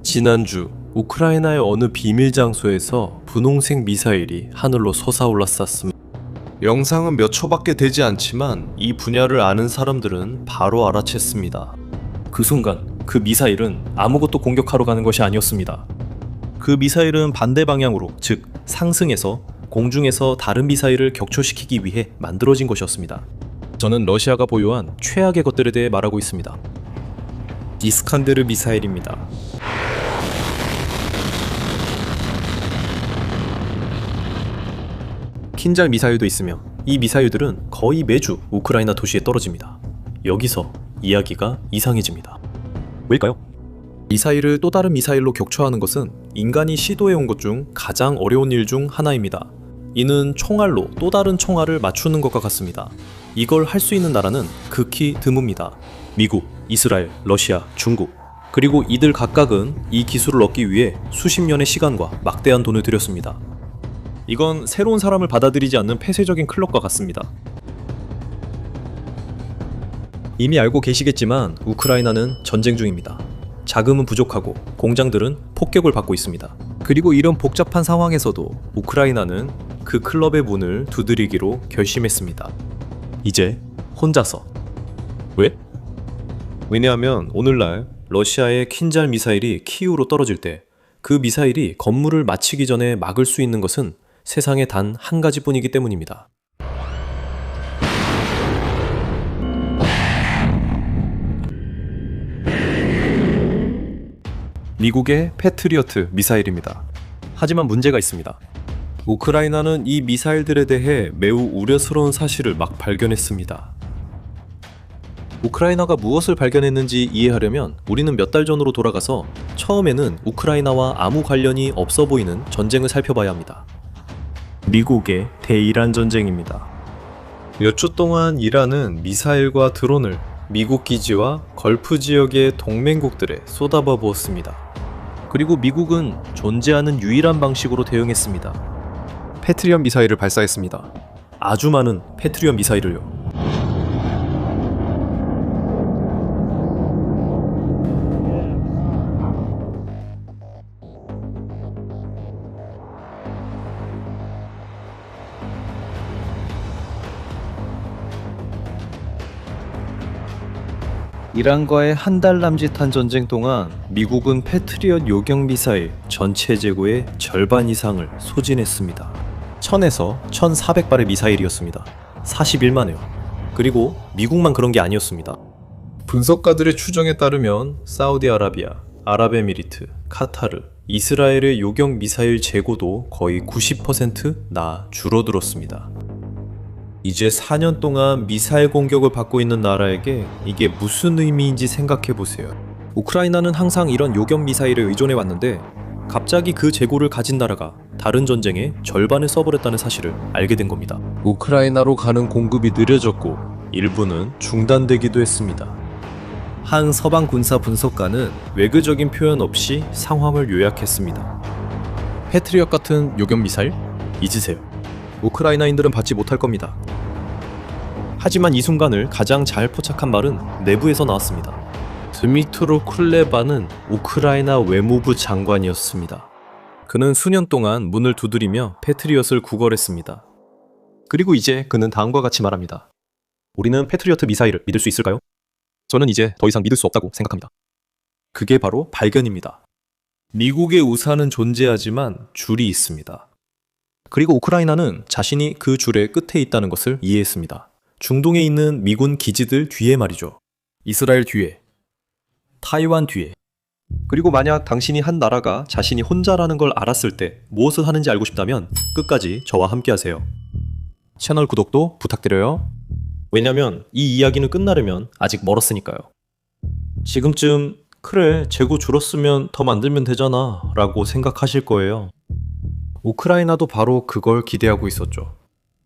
지난주 우크라이나의 어느 비밀 장소에서 분홍색 미사일이 하늘로 솟아올랐었습니다. 영상은 몇 초밖에 되지 않지만 이 분야를 아는 사람들은 바로 알아챘습니다. 그 순간 그 미사일은 아무것도 공격하러 가는 것이 아니었습니다. 그 미사일은 반대 방향으로, 즉 상승해서 공중에서 다른 미사일을 격초시키기 위해 만들어진 것이었습니다. 저는 러시아가 보유한 최악의 것들에 대해 말하고 있습니다. 이스칸데르 미사일입니다. 킨잘 미사일도 있으며 이 미사일들은 거의 매주 우크라이나 도시에 떨어집니다. 여기서 이야기가 이상해집니다. 왜일까요? 미사일을 또 다른 미사일로 격추하는 것은 인간이 시도해온 것 중 가장 어려운 일 중 하나입니다. 이는 총알로 또 다른 총알을 맞추는 것과 같습니다. 이걸 할 수 있는 나라는 극히 드뭅니다. 미국, 이스라엘, 러시아, 중국. 그리고 이들 각각은 이 기술을 얻기 위해 수십 년의 시간과 막대한 돈을 들였습니다. 이건 새로운 사람을 받아들이지 않는 폐쇄적인 클럽과 같습니다. 이미 알고 계시겠지만 우크라이나는 전쟁 중입니다. 자금은 부족하고 공장들은 폭격을 받고 있습니다. 그리고 이런 복잡한 상황에서도 우크라이나는 그 클럽의 문을 두드리기로 결심했습니다. 이제 혼자서. 왜? 왜냐하면 오늘날 러시아의 킨잘 미사일이 키이우로 떨어질 때 그 미사일이 건물을 맞히기 전에 막을 수 있는 것은 세상에 단 한 가지뿐이기 때문입니다. 미국의 패트리어트 미사일입니다. 하지만 문제가 있습니다. 우크라이나는 이 미사일들에 대해 매우 우려스러운 사실을 막 발견했습니다. 우크라이나가 무엇을 발견했는지 이해하려면 우리는 몇 달 전으로 돌아가서 처음에는 우크라이나와 아무 관련이 없어 보이는 전쟁을 살펴봐야 합니다. 미국의 대이란 전쟁입니다. 몇 주 동안 이란은 미사일과 드론을 미국 기지와 걸프 지역의 동맹국들에 쏟아봐 부었습니다. 그리고 미국은 존재하는 유일한 방식으로 대응했습니다. 패트리엇 미사일을 발사했습니다. 아주 많은 패트리엇 미사일을요. 이란과의 한 달 남짓한 전쟁 동안 미국은 패트리엇 요격 미사일 전체 재고의 절반 이상을 소진했습니다. 1000에서 1400발의 미사일이었습니다. 41만 회. 그리고 미국만 그런 게 아니었습니다. 분석가들의 추정에 따르면 사우디아라비아, 아랍에미리트, 카타르, 이스라엘의 요격 미사일 재고도 거의 90%나 줄어들었습니다. 이제 4년 동안 미사일 공격을 받고 있는 나라에게 이게 무슨 의미인지 생각해보세요. 우크라이나는 항상 이런 요격 미사일에 의존해왔는데 갑자기 그 재고를 가진 나라가 다른 전쟁에 절반을 써버렸다는 사실을 알게 된 겁니다. 우크라이나로 가는 공급이 느려졌고 일부는 중단되기도 했습니다. 한 서방 군사 분석가는 외교적인 표현 없이 상황을 요약했습니다. 패트리엇 같은 요격 미사일? 잊으세요. 우크라이나인들은 받지 못할 겁니다. 하지만 이 순간을 가장 잘 포착한 말은 내부에서 나왔습니다. 드미트로 쿨레바는 우크라이나 외무부 장관이었습니다. 그는 수년 동안 문을 두드리며 패트리엇을 구걸했습니다. 그리고 이제 그는 다음과 같이 말합니다. 우리는 패트리어트 미사일을 믿을 수 있을까요? 저는 이제 더 이상 믿을 수 없다고 생각합니다. 그게 바로 발견입니다. 미국의 우산은 존재하지만 줄이 있습니다. 그리고 우크라이나는 자신이 그 줄의 끝에 있다는 것을 이해했습니다. 중동에 있는 미군 기지들 뒤에 말이죠. 이스라엘 뒤에, 타이완 뒤에. 그리고 만약 당신이 한 나라가 자신이 혼자라는 걸 알았을 때 무엇을 하는지 알고 싶다면 끝까지 저와 함께 하세요. 채널 구독도 부탁드려요. 왜냐면 이 이야기는 끝나려면 아직 멀었으니까요. 지금쯤 그래 재고 줄었으면 더 만들면 되잖아 라고 생각하실 거예요. 우크라이나도 바로 그걸 기대하고 있었죠.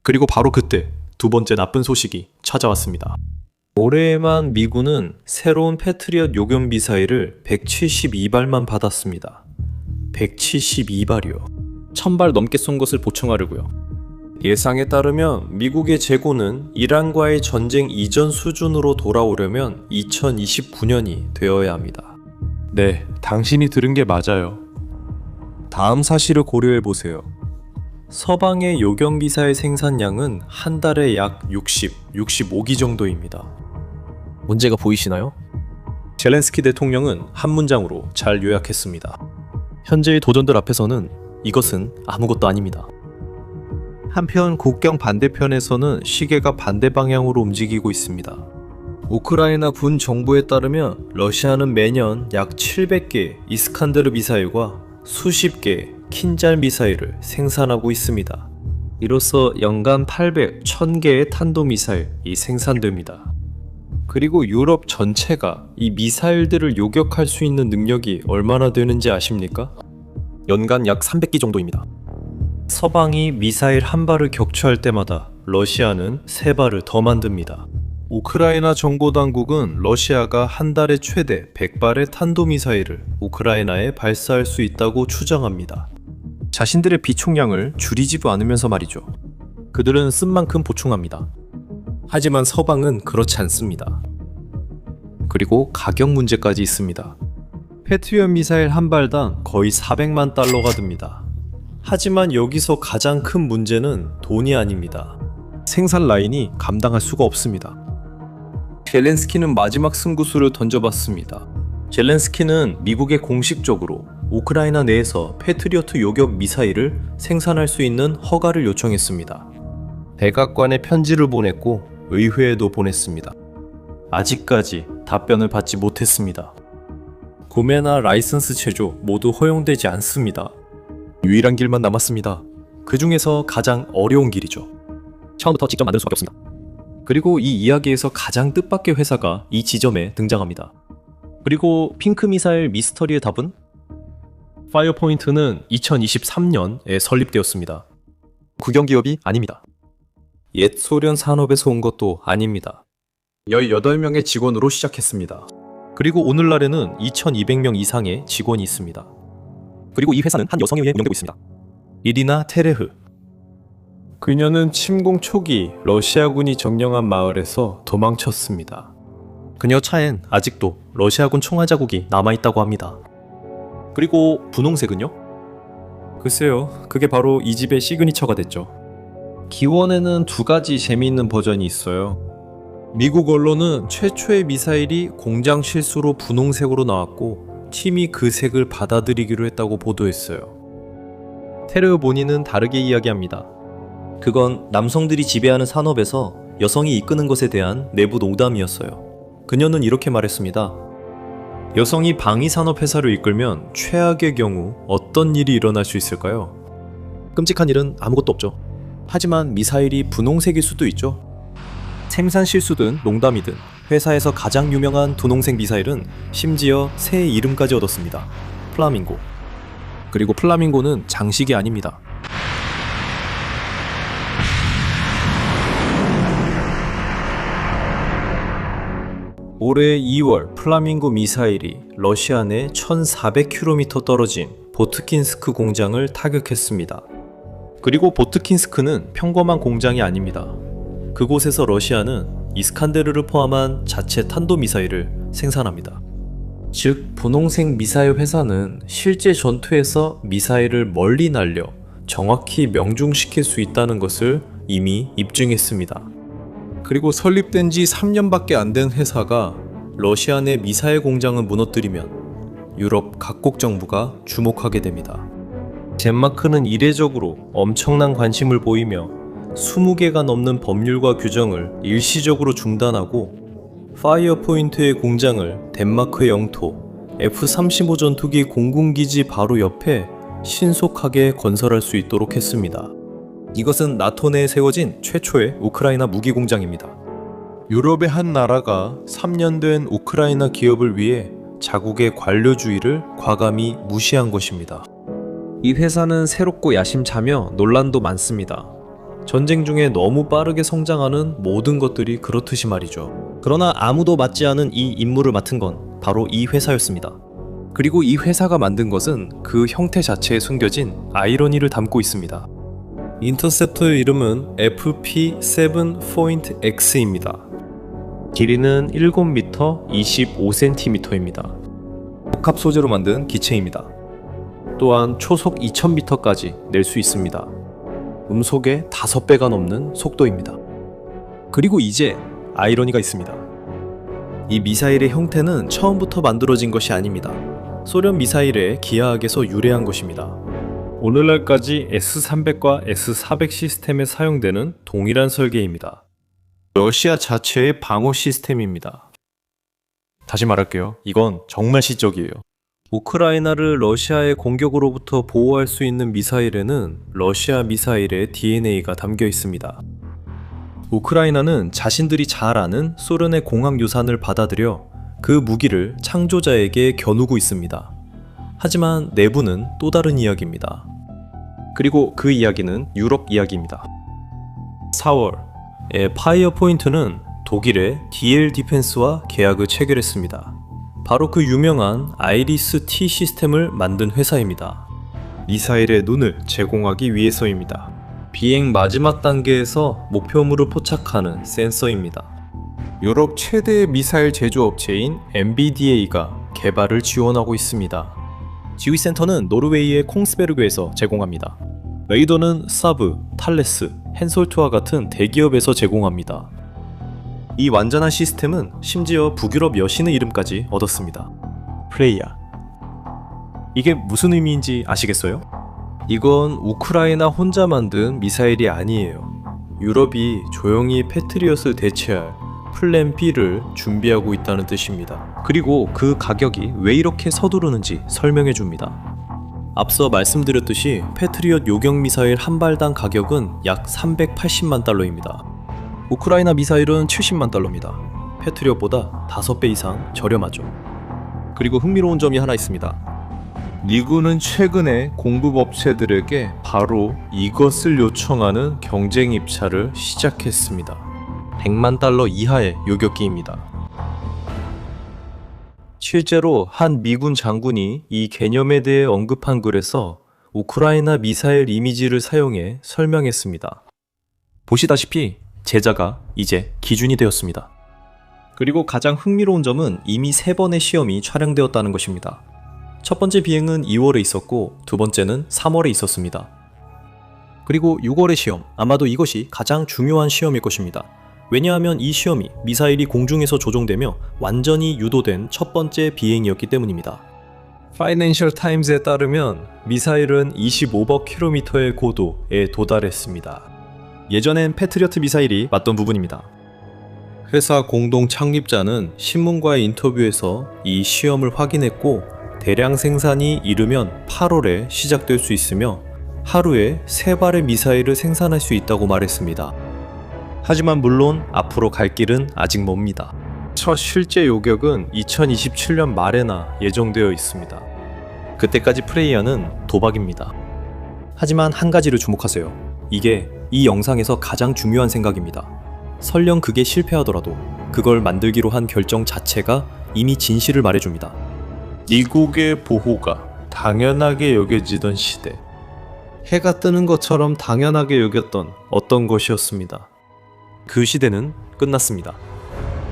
그리고 바로 그때 두 번째 나쁜 소식이 찾아왔습니다. 올해에만 미군은 새로운 패트리엇 요격 미사일을 172발만 받았습니다. 172발이요. 1000발 넘게 쏜 것을 보충하려고요. 예상에 따르면 미국의 재고는 이란과의 전쟁 이전 수준으로 돌아오려면 2029년이 되어야 합니다. 네, 당신이 들은 게 맞아요. 다음 사실을 고려해 보세요. 서방의 요격 미사일 생산량은 한 달에 약 65기 정도입니다. 문제가 보이시나요? 젤렌스키 대통령은 한 문장으로 잘 요약했습니다. 현재의 도전들 앞에서는 이것은 아무것도 아닙니다. 한편 국경 반대편에서는 시계가 반대 방향으로 움직이고 있습니다. 우크라이나 군 정부에 따르면 러시아는 매년 약 700개 이스칸데르 미사일과 수십 개 킨잘 미사일을 생산하고 있습니다. 이로써 연간 1000개의 탄도미사일이 생산됩니다. 그리고 유럽 전체가 이 미사일들을 요격할 수 있는 능력이 얼마나 되는지 아십니까? 연간 약 300기 정도입니다. 서방이 미사일 한 발을 격추할 때마다 러시아는 3발을 더 만듭니다. 우크라이나 정보당국은 러시아가 한 달에 최대 100발의 탄도미사일을 우크라이나에 발사할 수 있다고 추정합니다. 자신들의 비총량을 줄이지도 않으면서 말이죠. 그들은 쓴 만큼 보충합니다. 하지만 서방은 그렇지 않습니다. 그리고 가격 문제까지 있습니다. 패트리엇 미사일 한 발당 거의 400만 달러가 듭니다. 하지만 여기서 가장 큰 문제는 돈이 아닙니다. 생산 라인이 감당할 수가 없습니다. 젤렌스키는 마지막 승부수를 던져봤습니다. 젤렌스키는 미국에 공식적으로 우크라이나 내에서 패트리어트 요격 미사일을 생산할 수 있는 허가를 요청했습니다. 백악관에 편지를 보냈고 의회에도 보냈습니다. 아직까지 답변을 받지 못했습니다. 구매나 라이선스 제조 모두 허용되지 않습니다. 유일한 길만 남았습니다. 그 중에서 가장 어려운 길이죠. 처음부터 직접 만들 수밖에 없습니다. 그리고 이 이야기에서 가장 뜻밖의 회사가 이 지점에 등장합니다. 그리고 핑크 미사일 미스터리의 답은? 파이어포인트는 2023년에 설립되었습니다. 국영기업이 아닙니다. 옛 소련 산업에서 온 것도 아닙니다. 18명의 직원으로 시작했습니다. 그리고 오늘날에는 2200명 이상의 직원이 있습니다. 그리고 이 회사는 한 여성에 의해 운영되고 있습니다. 이리나 테레흐. 그녀는 침공 초기 러시아군이 점령한 마을에서 도망쳤습니다. 그녀 차엔 아직도 러시아군 총알 자국이 남아있다고 합니다. 그리고 분홍색은요? 글쎄요, 그게 바로 이 집의 시그니처가 됐죠. 기원에는 2가지 재미있는 버전이 있어요. 미국 언론은 최초의 미사일이 공장 실수로 분홍색으로 나왔고 팀이 그 색을 받아들이기로 했다고 보도했어요. 테르 본인은 다르게 이야기합니다. 그건 남성들이 지배하는 산업에서 여성이 이끄는 것에 대한 내부 농담이었어요. 그녀는 이렇게 말했습니다. 여성이 방위산업 회사를 이끌면 최악의 경우 어떤 일이 일어날 수 있을까요? 끔찍한 일은 아무것도 없죠. 하지만 미사일이 분홍색일 수도 있죠. 생산 실수든 농담이든 회사에서 가장 유명한 분홍색 미사일은 심지어 새 이름까지 얻었습니다. 플라밍고. 그리고 플라밍고는 장식이 아닙니다. 올해 2월 플라밍고 미사일이 러시아 내 1400km 떨어진 보트킨스크 공장을 타격했습니다. 그리고 보트킨스크는 평범한 공장이 아닙니다. 그곳에서 러시아는 이스칸데르를 포함한 자체 탄도미사일을 생산합니다. 즉, 분홍색 미사일 회사는 실제 전투에서 미사일을 멀리 날려 정확히 명중시킬 수 있다는 것을 이미 입증했습니다. 그리고 설립된 지 3년밖에 안 된 회사가 러시아 내 미사일 공장을 무너뜨리면 유럽 각국 정부가 주목하게 됩니다. 덴마크는 이례적으로 엄청난 관심을 보이며 20개가 넘는 법률과 규정을 일시적으로 중단하고 파이어포인트의 공장을 덴마크의 영토 F-35 전투기 공군기지 바로 옆에 신속하게 건설할 수 있도록 했습니다. 이것은 나토 내에 세워진 최초의 우크라이나 무기 공장입니다. 유럽의 한 나라가 3년 된 우크라이나 기업을 위해 자국의 관료주의를 과감히 무시한 것입니다. 이 회사는 새롭고 야심차며 논란도 많습니다. 전쟁 중에 너무 빠르게 성장하는 모든 것들이 그렇듯이 말이죠. 그러나 아무도 맡지 않은 이 임무를 맡은 건 바로 이 회사였습니다. 그리고 이 회사가 만든 것은 그 형태 자체에 숨겨진 아이러니를 담고 있습니다. 인터셉터의 이름은 FP7-X입니다. 길이는 7m 25cm입니다. 복합 소재로 만든 기체입니다. 또한 초속 2000m까지 낼 수 있습니다. 음속의 5배가 넘는 속도입니다. 그리고 이제 아이러니가 있습니다. 이 미사일의 형태는 처음부터 만들어진 것이 아닙니다. 소련 미사일의 기하학에서 유래한 것입니다. 오늘날까지 S-300과 S-400 시스템에 사용되는 동일한 설계입니다. 러시아 자체의 방어 시스템입니다. 다시 말할게요. 이건 정말 시적이에요. 우크라이나를 러시아의 공격으로부터 보호할 수 있는 미사일에는 러시아 미사일의 DNA가 담겨 있습니다. 우크라이나는 자신들이 잘 아는 소련의 공학 유산을 받아들여 그 무기를 창조자에게 겨누고 있습니다. 하지만 내부는 또 다른 이야기입니다. 그리고 그 이야기는 유럽 이야기입니다. 4월에 파이어 포인트는 독일의 DL 디펜스와 계약을 체결했습니다. 바로 그 유명한 아이리스 T 시스템을 만든 회사입니다. 미사일의 눈을 제공하기 위해서입니다. 비행 마지막 단계에서 목표물을 포착하는 센서입니다. 유럽 최대의 미사일 제조업체인 MBDA가 개발을 지원하고 있습니다. 지휘센터는 노르웨이의 콩스베르그에서 제공합니다. 레이더는 사브, 탈레스, 헨솔트와 같은 대기업에서 제공합니다. 이 완전한 시스템은 심지어 북유럽 여신의 이름까지 얻었습니다. 프레이야. 이게 무슨 의미인지 아시겠어요? 이건 우크라이나 혼자 만든 미사일이 아니에요. 유럽이 조용히 패트리엇을 대체할 플랜 B를 준비하고 있다는 뜻입니다. 그리고 그 가격이 왜 이렇게 서두르는지 설명해 줍니다. 앞서 말씀드렸듯이 패트리엇 요격 미사일 한 발당 가격은 약 380만 달러입니다. 우크라이나 미사일은 70만 달러입니다. 패트리엇보다 5배 이상 저렴하죠. 그리고 흥미로운 점이 하나 있습니다. 미군은 최근에 공급업체들에게 바로 이것을 요청하는 경쟁 입찰을 시작했습니다. 100만 달러 이하의 요격기입니다. 실제로 한 미군 장군이 이 개념에 대해 언급한 글에서 우크라이나 미사일 이미지를 사용해 설명했습니다. 보시다시피 제자가 이제 기준이 되었습니다. 그리고 가장 흥미로운 점은 이미 3번의 시험이 촬영되었다는 것입니다. 첫 번째 비행은 2월에 있었고 두 번째는 3월에 있었습니다. 그리고 6월의 시험, 아마도 이것이 가장 중요한 시험일 것입니다. 왜냐하면 이 시험이 미사일이 공중에서 조종되며 완전히 유도된 첫 번째 비행이었기 때문입니다. 파이낸셜 타임즈에 따르면 미사일은 25km의 고도에 도달했습니다. 예전엔 패트리어트 미사일이 맞던 부분입니다. 회사 공동 창립자는 신문과의 인터뷰에서 이 시험을 확인했고 대량 생산이 이르면 8월에 시작될 수 있으며 하루에 3발의 미사일을 생산할 수 있다고 말했습니다. 하지만 물론 앞으로 갈 길은 아직 멉니다. 첫 실제 요격은 2027년 말에나 예정되어 있습니다. 그때까지 프레이어는 도박입니다. 하지만 한 가지를 주목하세요. 이게 이 영상에서 가장 중요한 생각입니다. 설령 그게 실패하더라도 그걸 만들기로 한 결정 자체가 이미 진실을 말해줍니다. 미국의 보호가 당연하게 여겨지던 시대. 해가 뜨는 것처럼 당연하게 여겼던 어떤 것이었습니다. 그 시대는 끝났습니다.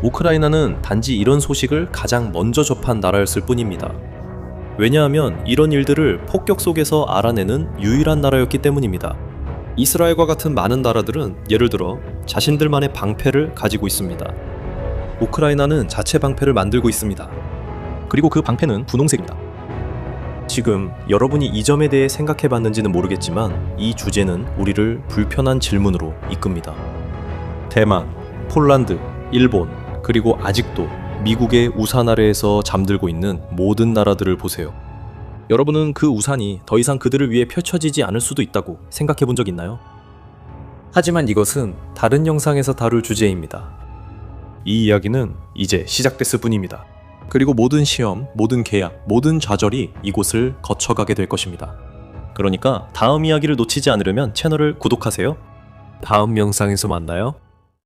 우크라이나는 단지 이런 소식을 가장 먼저 접한 나라였을 뿐입니다. 왜냐하면 이런 일들을 폭격 속에서 알아내는 유일한 나라였기 때문입니다. 이스라엘과 같은 많은 나라들은 예를 들어 자신들만의 방패를 가지고 있습니다. 우크라이나는 자체 방패를 만들고 있습니다. 그리고 그 방패는 분홍색입니다. 지금 여러분이 이 점에 대해 생각해봤는지는 모르겠지만 이 주제는 우리를 불편한 질문으로 이끕니다. 대만, 폴란드, 일본, 그리고 아직도 미국의 우산 아래에서 잠들고 있는 모든 나라들을 보세요. 여러분은 그 우산이 더 이상 그들을 위해 펼쳐지지 않을 수도 있다고 생각해 본 적 있나요? 하지만 이것은 다른 영상에서 다룰 주제입니다. 이 이야기는 이제 시작됐을 뿐입니다. 그리고 모든 시험, 모든 계약, 모든 좌절이 이곳을 거쳐가게 될 것입니다. 그러니까 다음 이야기를 놓치지 않으려면 채널을 구독하세요. 다음 영상에서 만나요.